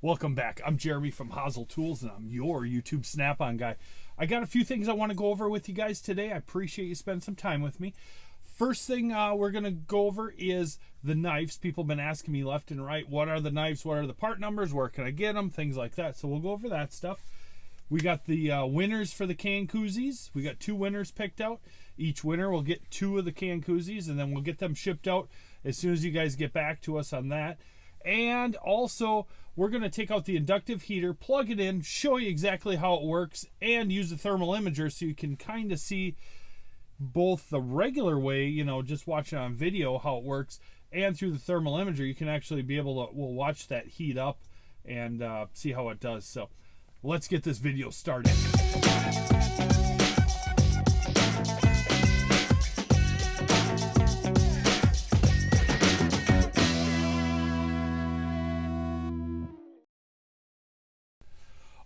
Welcome back. I'm Jeremy from Haasl Tools, and I'm your YouTube Snap-on guy. I got a few things I want to go over with you guys today. I appreciate you spending some time with me. First thing we're going to go over is the knives. People have been asking me left and right, what are the knives, what are the part numbers, where can I get them, things like that. So we'll go over that stuff. We got the winners for the can koozies. We got 2 winners picked out. Each winner will get 2 of the can koozies, and then we'll get them shipped out as soon as you guys get back to us on that. And also, we're going to take out the inductive heater, plug it in, show you exactly how it works, and use the thermal imager so you can kind of see both the regular way, you know, just watching on video how it works, and through the thermal imager, you can actually be able to, we'll watch that heat up and see how it does. So let's get this video started.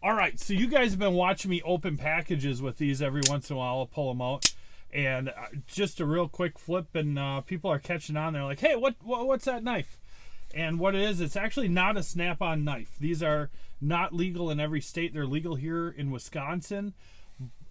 All right, so you guys have been watching me open packages with these every once in a while. I'll pull them out, and just a real quick flip, and people are catching on. They're like, hey, what's that knife? And what it is, it's actually not a Snap-on knife. These are not legal in every state. They're legal here in Wisconsin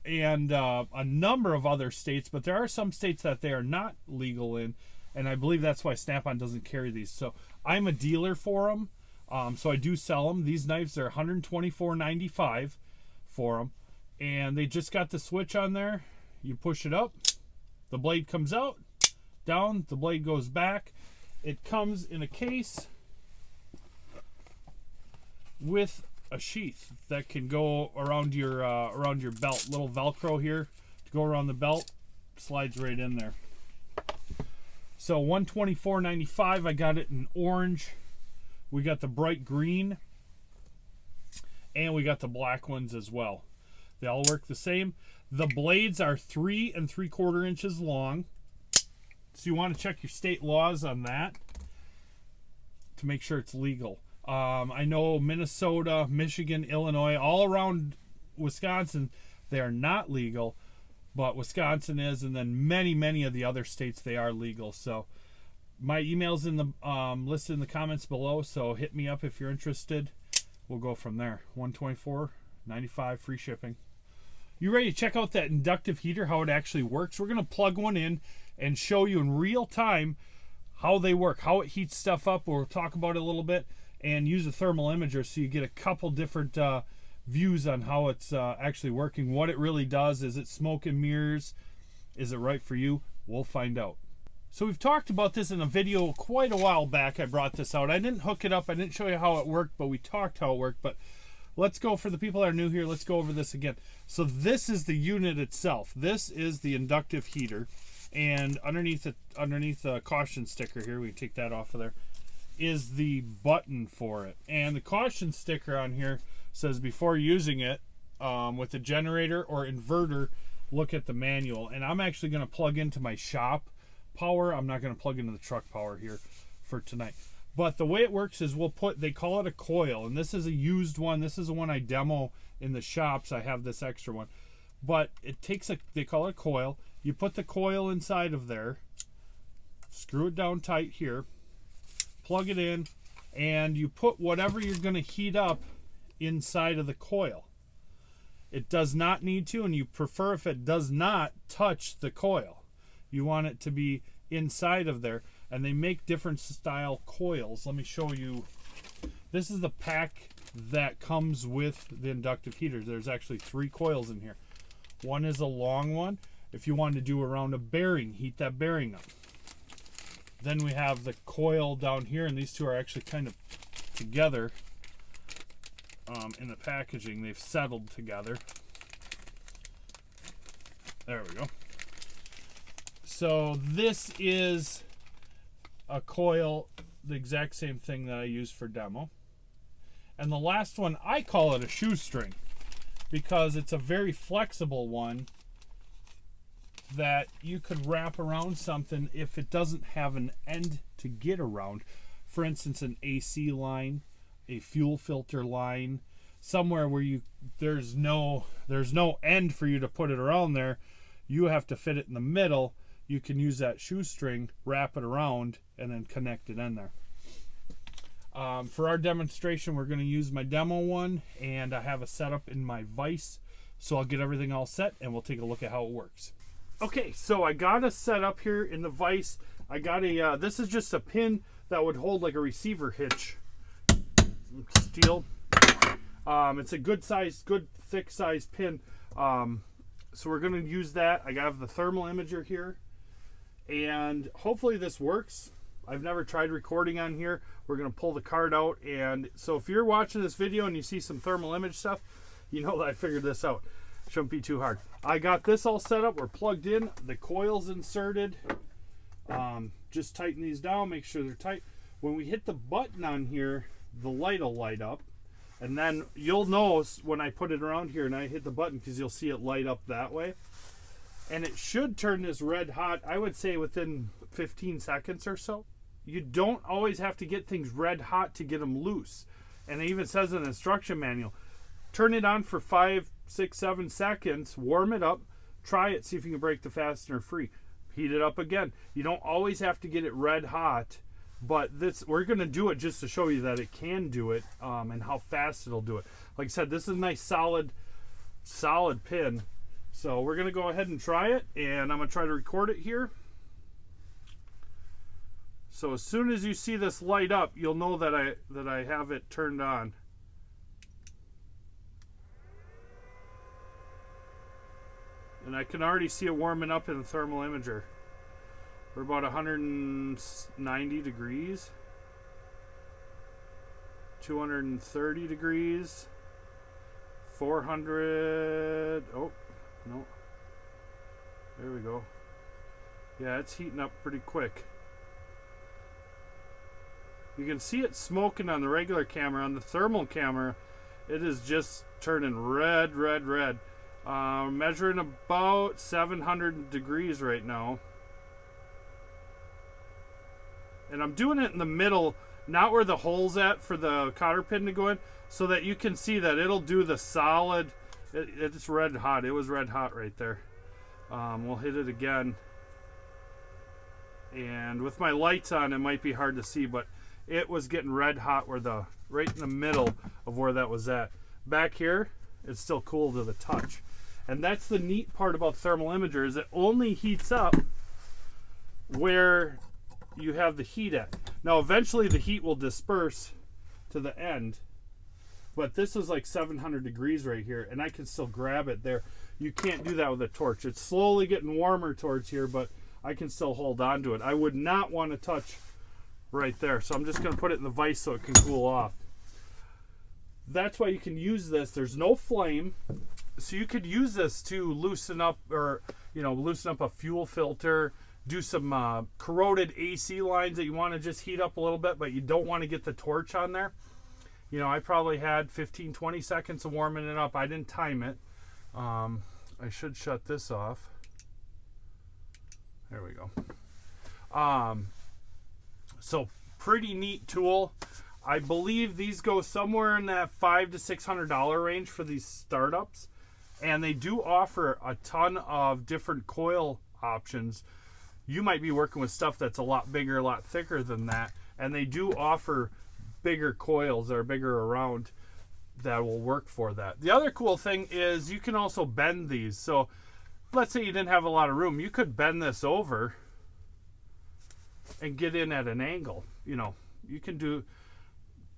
and a number of other states, but there are some states that they are not legal in, and I believe that's why Snap-on doesn't carry these. So I'm a dealer for them. So I do sell them. These knives are $124.95 for them, and they just got the switch on there. You push it up, the blade comes out, down, the blade goes back. It comes in a case with a sheath that can go around your belt. Little Velcro here to go around the belt, slides right in there. So $124.95. I got it in orange. We got the bright green, and we got the black ones as well. They all work the same. The blades are 3 3/4 inches long. So you want to check your state laws on that to make sure it's legal. I know Minnesota, Michigan, Illinois, all around Wisconsin, they are not legal, but Wisconsin is, and then many of the other states, they are legal. So my email's in the listed in the comments below, so hit me up if you're interested. We'll go from there. $124.95, free shipping. You ready to check out that inductive heater, how it actually works? We're going to plug one in and show you in real time how they work, how it heats stuff up. We'll talk about it a little bit and use a thermal imager so you get a couple different views on how it's actually working, what it really does. Is it smoke and mirrors? Is it right for you? We'll find out. So we've talked about this in a video quite a while back. I brought this out. I didn't hook it up. I didn't show you how it worked, but we talked how it worked. But let's go, for the people that are new here, let's go over this again. So this is the unit itself. This is the inductive heater. And underneath the caution sticker here, we can take that off of there, is the button for it. And the caution sticker on here says before using it with a generator or inverter, look at the manual. And I'm actually going to plug into my shop power. I'm not going to plug into the truck power here for tonight. But the way it works is they call it a coil, and this is a used one. This is the one I demo in the shops. I have this extra one. But it takes they call it a coil. You put the coil inside of there, screw it down tight here, plug it in, and you put whatever you're going to heat up inside of the coil. It does not need to, and you prefer if it does not touch the coil. You want it to be inside of there, and they make different style coils. Let me show you. This is the pack that comes with the inductive heaters. There's actually 3 coils in here. One is a long one. If you want to do around a bearing, heat that bearing up. Then we have the coil down here, and these two are actually kind of together in the packaging. They've settled together. There we go. So this is a coil, the exact same thing that I use for demo. And the last one, I call it a shoestring because it's a very flexible one that you could wrap around something if it doesn't have an end to get around. For instance, an AC line, a fuel filter line, somewhere where there's no end for you to put it around there. You have to fit it in the middle. You can use that shoestring, wrap it around, and then connect it in there. For our demonstration, we're going to use my demo one, and I have a setup in my vise. So I'll get everything all set, and we'll take a look at how it works. Okay, so I got a setup here in the vise. I got a, this is just a pin that would hold like a receiver hitch. Steel. It's a good size, good thick size pin. So we're going to use that. I have the thermal imager here, and hopefully this works. I've never tried recording on here. We're going to pull the card out, and so if you're watching this video and you see some thermal image stuff, you know that I figured this out. Shouldn't be too hard. I got this all set up. We're plugged in. The coil's inserted. Just tighten these down. Make sure they're tight. When we hit the button on here, the light will light up. And then you'll know when I put it around here and I hit the button, because you'll see it light up that way. And it should turn this red hot, I would say within 15 seconds or so. You don't always have to get things red hot to get them loose. And it even says in the instruction manual, turn it on for 5, 6, 7 seconds, warm it up, try it, see if you can break the fastener free. Heat it up again. You don't always have to get it red hot, but we're going to do it just to show you that it can do it, and how fast it'll do it. Like I said, this is a nice solid pin. So we're going to go ahead and try it, and I'm going to try to record it here. So as soon as you see this light up, you'll know that I have it turned on. And I can already see it warming up in the thermal imager. We're about 190 degrees. 230 degrees. 400. Oh, no. There we go. Yeah, it's heating up pretty quick. You can see it smoking on the regular camera. On the thermal camera, it is just turning red, red, red. Measuring about 700 degrees right now. And I'm doing it in the middle, not where the hole's at for the cotter pin to go in, so that you can see that it'll do the solid. It's red hot. It was red hot right there. We'll hit it again. And with my lights on, it might be hard to see, but it was getting red hot right in the middle of where that was at. Back here, it's still cool to the touch. And that's the neat part about thermal imager, is it only heats up where you have the heat at. Now eventually the heat will disperse to the end, but this is like 700 degrees right here, and I can still grab it there. You can't do that with a torch. It's slowly getting warmer towards here, but I can still hold on to it. I would not want to touch right there, so I'm just going to put it in the vise so it can cool off. That's why you can use this. There's no flame, so you could use this to loosen up, or loosen up a fuel filter, do some corroded AC lines that you want to just heat up a little bit, but you don't want to get the torch on there. I probably had 15-20 seconds of warming it up. I didn't time it. I should shut this off. There we go. So pretty neat tool. I believe these go somewhere in that $500 to $600 range for these startups, and they do offer a ton of different coil options. You might be working with stuff that's a lot bigger, a lot thicker than that, and they do offer bigger coils that are bigger around that will work for that. The other cool thing is you can also bend these. So let's say you didn't have a lot of room, you could bend this over and get in at an angle. You can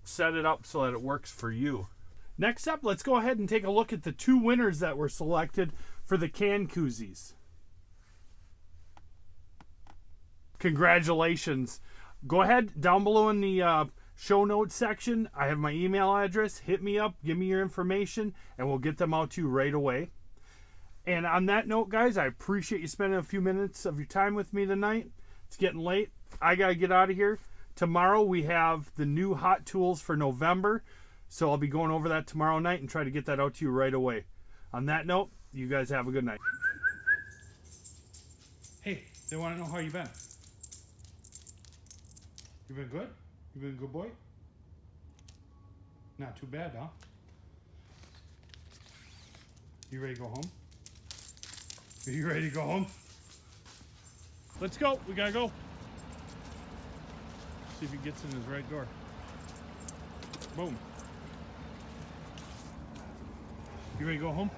set it up so that it works for you. Next up, let's go ahead and take a look at the 2 winners that were selected for the can koozies. Congratulations. Go ahead, down below in the show notes section, I have my email address. Hit me up, give me your information, and we'll get them out to you right away. And on that note, guys, I appreciate you spending a few minutes of your time with me tonight. It's getting late. I got to get out of here. Tomorrow we have the new hot tools for November, so I'll be going over that tomorrow night and try to get that out to you right away. On that note, you guys have a good night. Hey, they want to know how you've been. You been good? You been a good boy? Not too bad, huh? You ready to go home? Are you ready to go home? Let's go. We gotta go. See if he gets in his right door. Boom. You ready to go home?